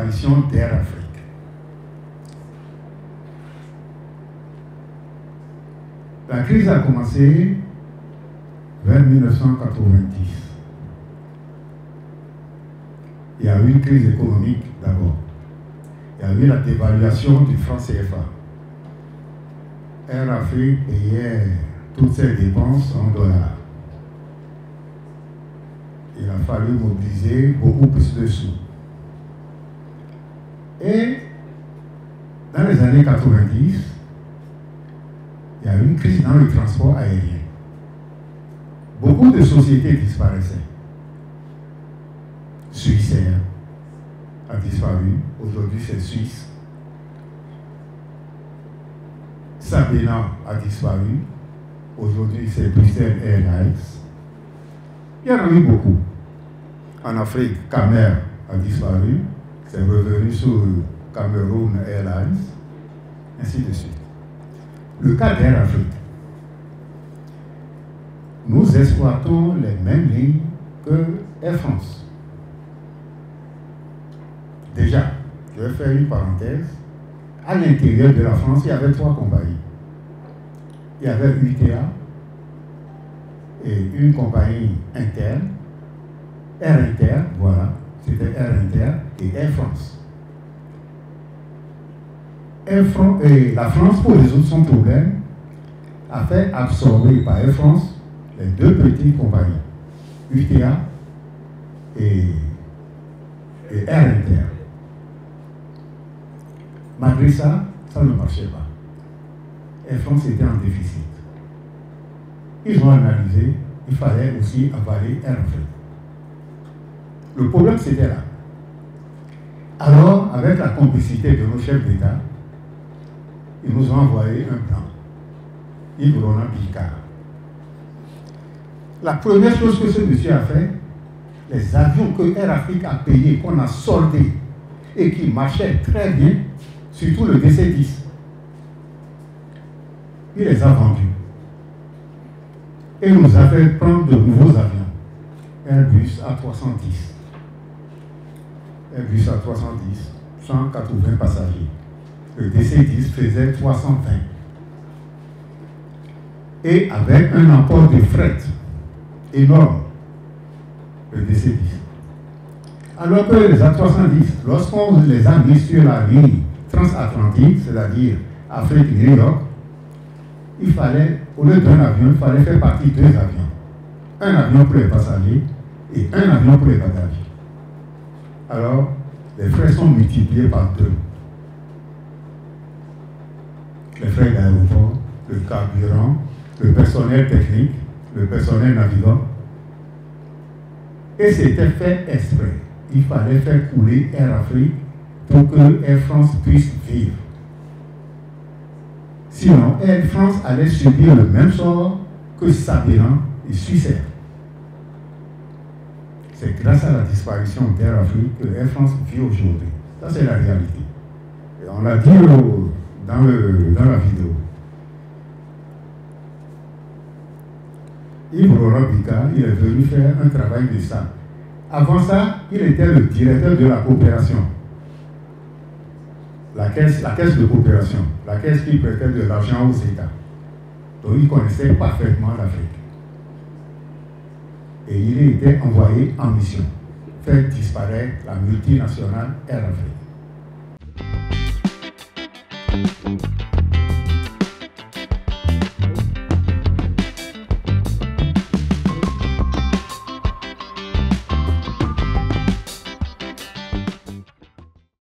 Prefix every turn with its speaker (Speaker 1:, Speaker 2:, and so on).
Speaker 1: disparition d'Air Afrique. La crise a commencé vers 1990. Il y a eu une crise économique d'abord. Il y a eu la dévaluation du franc CFA. Air Afrique payait toutes ses dépenses en dollars. Il a fallu mobiliser beaucoup plus de sous. Et dans les années 90, il y a eu une crise dans le transport aérien. Beaucoup de sociétés disparaissaient. Swissair a disparu, aujourd'hui c'est Suisse. Sabena a disparu, aujourd'hui c'est Bruxelles Airlines. Il y en a eu beaucoup. En Afrique, Camer a disparu, c'est revenu sur Cameroon Airlines, ainsi de suite. Le cas d'Air Afrique. Nous exploitons les mêmes lignes que Air France. Déjà, je vais faire une parenthèse. À l'intérieur de la France, il y avait 3 compagnies. Il y avait UTA et une compagnie interne, Air Inter, voilà, c'était Air Inter et Air France. Et la France, pour résoudre son problème, a fait absorber par Air France les 2 petites compagnies, UTA et Air Inter. Malgré ça, ça ne marchait pas. Air France était en déficit. Ils ont analysé, il fallait aussi avaler Air Afrique. Le problème, c'était là. Alors, avec la complicité de nos chefs d'État, ils nous ont envoyé un plan. Yves Roland Picard. La première chose que ce monsieur a fait, les avions que Air Afrique a payés, qu'on a soldés et qui marchaient très bien, surtout le DC-10, il les a vendus. Et nous a fait prendre de nouveaux avions. Airbus A310. Airbus A310, 180 passagers. Le DC-10 faisait 320. Et avec un apport de fret énorme, le DC-10. Alors que les A310, lorsqu'on les a mis sur la ligne transatlantique, c'est-à-dire Afrique-New York, il fallait, au lieu d'un avion, il fallait faire partie de 2 avions. Un avion pour les passagers et un avion pour les bagages. Alors, les frais sont multipliés par 2. Les frais d'aéroport, le carburant, le personnel technique, le personnel navigant. Et c'était fait exprès. Il fallait faire couler Air Afrique pour que Air France puisse vivre. Sinon, Air France allait subir le même sort que Sabena et Swissair. C'est grâce à la disparition d'Air Afrique que Air France vit aujourd'hui. Ça, c'est la réalité. Et on l'a dit dans la vidéo. Yves Roland Picard, il est venu faire un travail de ça. Avant ça, il était le directeur de la coopération. La caisse de coopération, la caisse qui prêtait de l'argent aux États. Donc il connaissait parfaitement l'Afrique. Et il était envoyé en mission, faire disparaître la multinationale Air Afrique.